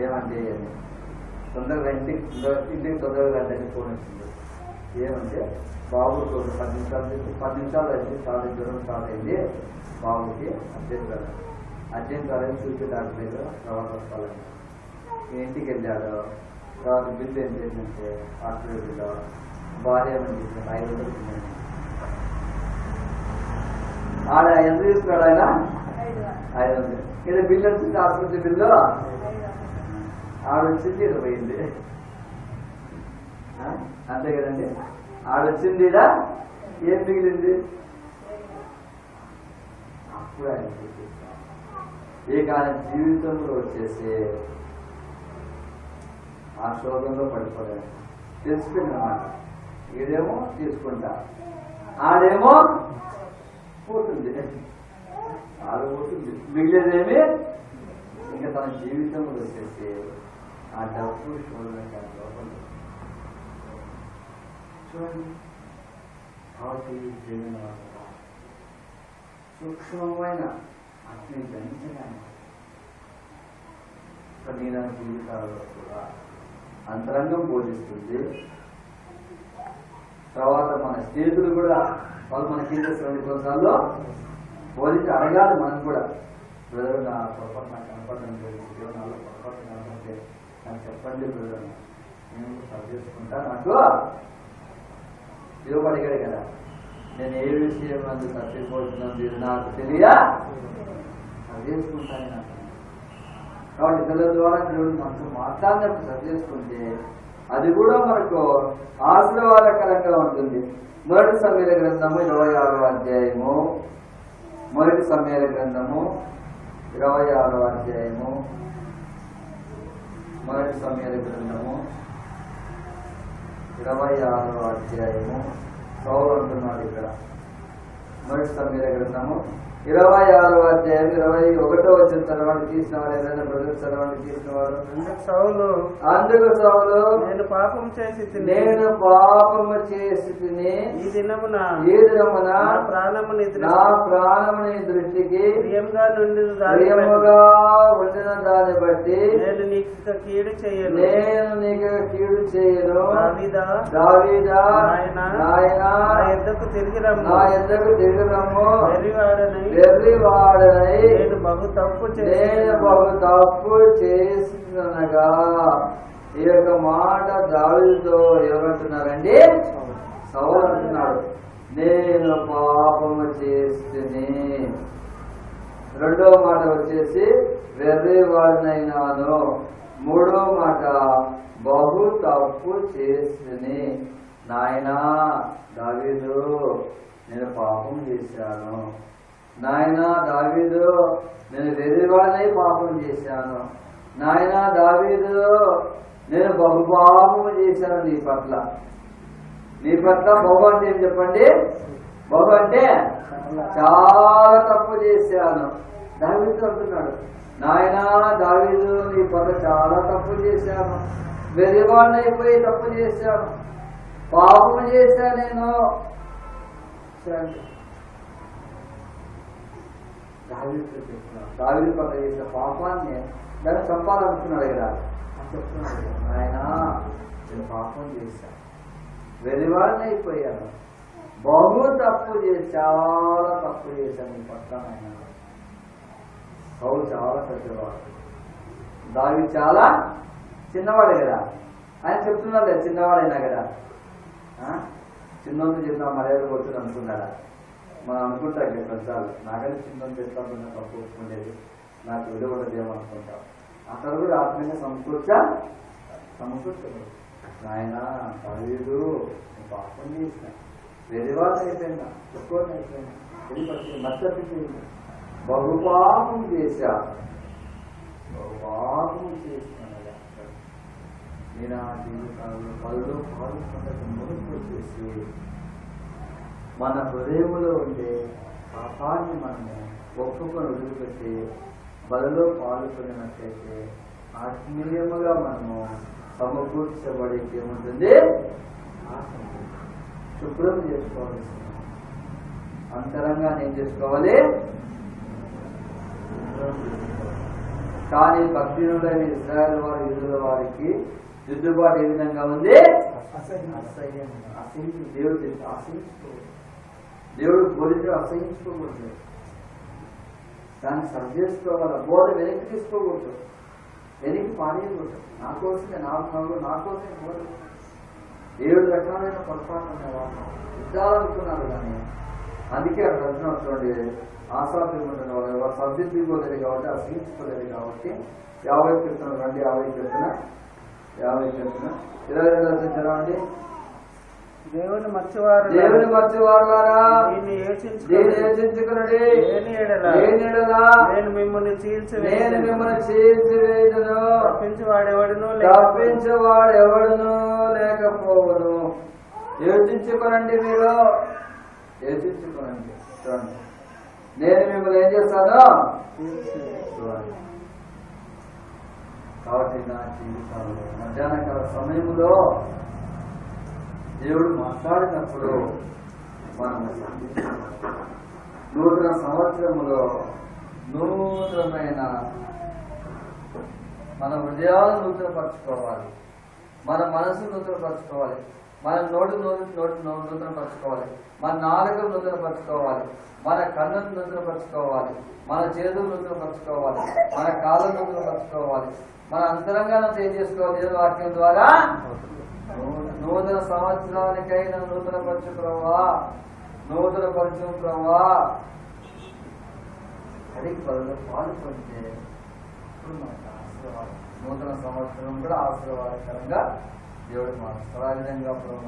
ఏమంటే తొందరగా ఇంటికి తొందరగా రండి ఫోన్ వచ్చింది. ఏమంటే బాబుకి ఒక 10 నిమిషాలు అయింది, జ్వరం స్టార్ట్ అయింది, బాబుకి అర్జెంట్ కాలేజ్ చూసి డాక్టర్ దగ్గర తర్వాత వస్తాలని ఇంటికి వెళ్ళాడు. తర్వాత బిల్లు ఏం చేసిందంటే హాస్పిటల్ బిల్లు భార్య ఏమని చేసింది 500 తిన్నాను. ఆడ ఎంత తీసుకున్నాడు ఆయన 500. ఇది బిల్లు వచ్చింది హాస్పిటల్ బిల్లు ఆడొచ్చింది ఇది పోయింది. అంతే కదండి, ఆడొచ్చింది ఇలా ఏం మిగిలింది. అప్పుడు ఆయన ఇక ఆయన జీవితంలో వచ్చేసి ఆ శోధంలో పడిపోయాడు. తెలిసిపోయింది అన్నమాట, ఈడేమో తీసుకుంటా ఆడేమో పోతుంది, ఆడు పోతుంది, మిగిలేదేమి ఇంకా తన జీవితంలో వచ్చేసి ఆ డబ్బు శోధన చూడండి. సూక్ష్మమైన అగ్ని దంచగానే కఠిన జీవితాలలో కూడా అంతరంగం బోధిస్తుంది. తర్వాత మన స్నేహితులు కూడా వాళ్ళు మనకి కొన్నిసార్లు బోధించి అడగాలి. మనం కూడా బ్రదర్ నా పొరపాటు నాకు కనపడడం లేదు, నాలో పొరపాటు కనపడితే నాకు చెప్పండి బ్రదర్, నేను సరి చేసుకుంటా, నాకు దేవుడు అడిగాడు కదా నేను ఏ విషయం అందుకు తప్పిపోతున్నాను నాకు తెలియ సరి చేసుకుంటాను నాకు. కాబట్టి ఇతరుల ద్వారా దేవుడు మనకు మాట్లాడినప్పుడు సరి చేసుకుంటే అది కూడా మనకు ఆశీర్వాదకరంగా ఉంటుంది. మొదటి సమయాల గ్రంథము 26వ అధ్యాయము, మొదటి సమయాల గ్రంథము 26వ అధ్యాయము, మొదటి సమయాల గ్రంథము 26వ అధ్యాయము. సౌలు అంటున్నాడు ఇక్కడ మొదటి సమయాల గ్రంథము 26వ అధ్యాయం 21వ వచ్చిన తర్వాత తీసిన వాడు ఏదైనా బ్రదర్స్ చదవండి. తీసిన వాడు అందుకు సౌలు నేను పాపము చేసి తిని ఈ దినమున నా ప్రాణముని దృష్టికి ప్రియముగా ఉండిన దాన్ని బట్టి నేను నీకు కీడు చేయను. దావీదా నాయనా నా యొద్దకు తిరిగి రమ్ము, వెర్రివాడనై నేను బహు తప్పు చేసినగా. ఈ యొక్క మాట దావీదుతో ఎవరంటున్నారండి? సౌలు అంటున్నాడు, నేను పాపము చేస్తుని. రెండో మాట వచ్చేసి వెర్రివాడినైనాను. మూడో మాట బహు తప్పు చేస్తుని. నాయనా దావీదు నేను పాపం చేశాను, నాయనా దావీదు నేను వెర్రివాడినై పాపం చేశాను, నాయనా దావీదు నేను బహుపాపము చేశాను నీ పట్ల. బహు అంటే ఏం చెప్పండి? బహు అంటే చాలా తప్పు చేశాను. దావీదు అంటున్నాడు, నాయనా దావీదు నీ పట్ల చాలా తప్పు చేశాను, వెర్రివాడిని అయిపోయి తప్పు చేశాను, పాపము చేశాను నేను. దావీదు పట్ల చేసిన పాపాన్ని దాన్ని చంపాలనుకున్నాడు కదా అని చెప్తున్నాడు. ఆయన నేను పాపం చేశాను, వెలివాడిని అయిపోయాను, బహు తప్పు చేసి చాలా తప్పు చేశాను నీ పట్ల. ఆయన సౌలు చాలా పెద్దవాడు, దావీదు చాలా చిన్నవాడే కదా. ఆయన చెప్తున్నాడు కదా చిన్నవాడైనా కదా, చిన్నోళ్ళు చిన్న మర్యాద కొడుతుంది అనుకున్నాడా? మనం అనుకుంటాం కదా కొన్నిసార్లు, నాకైనా చిన్నోళ్ళు ఎట్లా తప్పు ఒప్పుకుండేది, నాకు విలువడదు ఏమనుకుంటాం. అక్కడ కూడా ఆత్మీయంగా సమకూర్చదు. నాయన దావీదు పాపం చేసిన, వెలివాళ్ళు అయిపోయినా, చుక్కోని అయిపోయినా, వెళ్ళి మచ్చపిపోయింది, బహుపాపం చేసిన నేను ఆ జీవితాల్లో పళ్ళు పాల్గొనడం మొదలు వచ్చేసి మన హృదయంలో ఉండే పాపాన్ని మనము ఒప్పుకొని వదిలిపెట్టి బలలో పాల్గొనినట్లయితే ఆత్మీయముగా మనము సమకూర్చబడి ఏముంటుంది? శుభ్రం చేసుకోవాల్సింది. అంతరంగా ఏం చేసుకోవాలి? కానీ భక్తినుడైన ఇశ్రాయేలు వారు యూదుల వారికి దిద్దుబాటు ఏ విధంగా ఉంది? దేవుడు బోధించడం అసహించుకోకూడదు, దాన్ని సరి చేసుకోవాలి. బోధ వెనక్కి తీసుకోకూడదు, వెనక్కి పాడేయకూడదు. నా కోసమే నా కోసమే బోధ. 7 రకాలైన పొరపాటు ఉండేవాళ్ళు ఇద్దాలనుకున్నారు, కానీ అందుకే అక్కడ చూడండి, ఆశాపడుతున్న వాళ్ళు ఎవరు సర్దిద్దుకోలేదు కాబట్టి అసహించుకోలేదు కాబట్టి 50 చెప్తున్నారు రండి, 50 చెప్తున్నా 22 చదవండి. దేవుని మర్చివారు నేను మిమ్మల్ని చీల్చివేయుదును, తప్పించేవాడెవడును లేకపోవును. యోచించుకోనండి, మీరు యోచించుకోనండి. చూడండి, నేను మిమ్మల్ని ఏం చేస్తాను? కాబట్టి నా జీవితంలో మధ్యాహ్నకాల సమయంలో దేవుడు మాట్లాడినప్పుడు మనం నూతన సంవత్సరములో నూతనమైన మన హృదయాలను నూతనపరచుకోవాలి, మన మనసును నూతనపరచుకోవాలి, మన నోటి నూతనపరచుకోవాలి, మన నాలుకను నూతనపరచుకోవాలి, మన కన్నును నూతనపరచుకోవాలి, మన చేతులు నూతనపరచుకోవాలి, మన కాళ్ళను నూతనపరచుకోవాలి, మన అంతరంగాన్ని ఏం చేసుకోవాలి? దేవుని వాక్యం ద్వారా నూతన సంవత్సరానికైనా నూతనపరచు ప్రభా, నూతనపరచు ప్రభా. అడిగి పాల్పొంటే ఇప్పుడు మనకు ఆశీర్వాదం, నూతన సంవత్సరం కూడా ఆశీర్వాదకరంగా దేవుడు మారుస్తారు. ఆ విధంగా ప్రభు